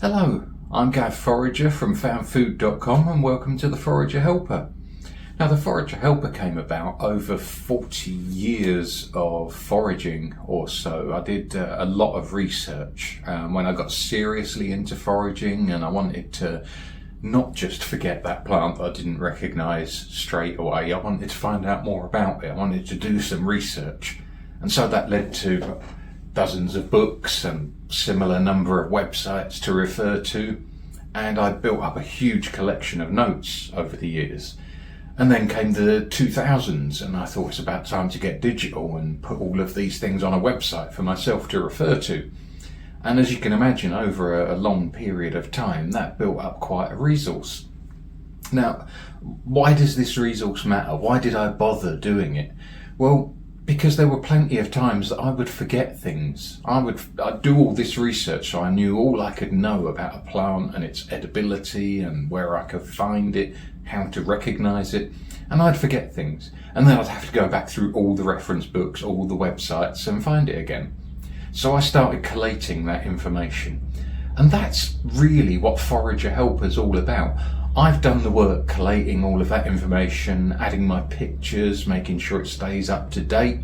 Hello, I'm Gav Forager from foundfood.com and welcome to the Forager Helper. Now the Forager Helper came about over 40 years of foraging or so. I did a lot of research when I got seriously into foraging, and I wanted to not just forget that plant that I didn't recognise straight away. I wanted to find out more about it. I wanted to do some research, and so that led to dozens of books and similar number of websites to refer to, and I built up a huge collection of notes over the years. And then came the 2000s, and I thought it's about time to get digital and put all of these things on a website for myself to refer to. And as you can imagine, over a long period of time, that built up quite a resource. Now, why does this resource matter? Why did I bother doing it? Well, because there were plenty of times that I would forget things. I'd do all this research so I knew all I could know about a plant and its edibility and where I could find it, how to recognise it, and I'd forget things. And then I'd have to go back through all the reference books, all the websites, and find it again. So I started collating that information. And that's really what Forager Helper's all about. I've done the work collating all of that information, adding my pictures, making sure it stays up to date,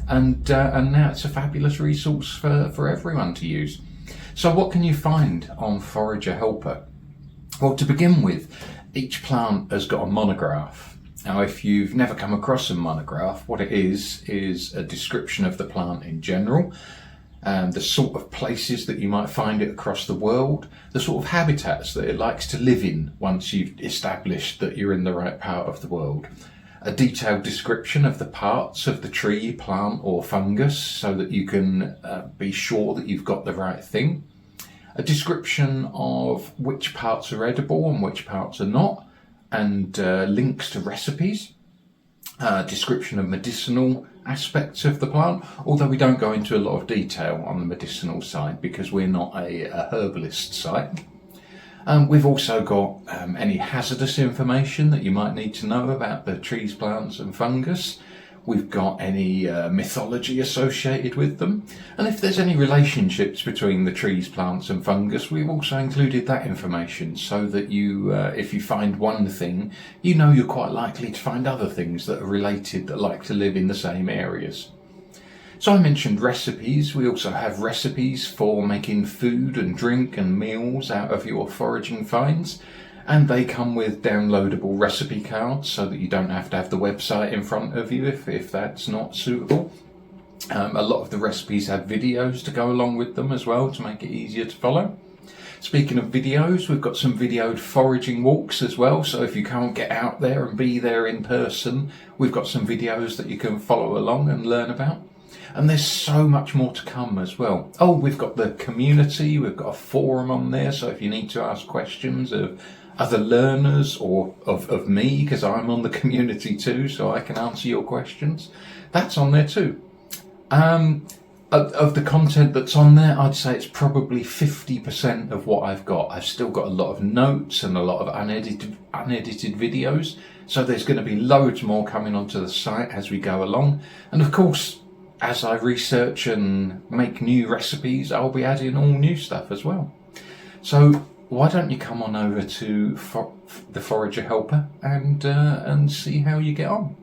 and now it's a fabulous resource for everyone to use. So what can you find on Forager Helper? Well, to begin with, each plant has got a monograph. Now, if you've never come across a monograph, what it is a description of the plant in general, the sort of places that you might find it across the world, the sort of habitats that it likes to live in once you've established that you're in the right part of the world. A detailed description of the parts of the tree, plant or fungus so that you can be sure that you've got the right thing. A description of which parts are edible and which parts are not, and links to recipes. Description of medicinal aspects of the plant, although we don't go into a lot of detail on the medicinal side because we're not a herbalist site. We've also got any hazardous information that you might need to know about the trees, plants and fungus. We've got any mythology associated with them, and if there's any relationships between the trees, plants and fungus, we've also included that information so that you, if you find one thing, you know you're quite likely to find other things that are related that like to live in the same areas. So I mentioned recipes. We also have recipes for making food and drink and meals out of your foraging finds. And they come with downloadable recipe cards so that you don't have to have the website in front of you if that's not suitable. A lot of the recipes have videos to go along with them as well to make it easier to follow. Speaking of videos, we've got some videoed foraging walks as well, so if you can't get out there and be there in person, we've got some videos that you can follow along and learn about. And there's so much more to come as well. Oh, we've got the community, we've got a forum on there, so if you need to ask questions of other learners or of me, because I'm on the community too, so I can answer your questions, that's on there too. Of the content that's on there, I'd say it's probably 50% of what I've got. I've still got a lot of notes and a lot of unedited videos, so there's going to be loads more coming onto the site as we go along. And of course, as I research and make new recipes, I'll be adding all new stuff as well. So why don't you come on over to the Forager Helper and see how you get on?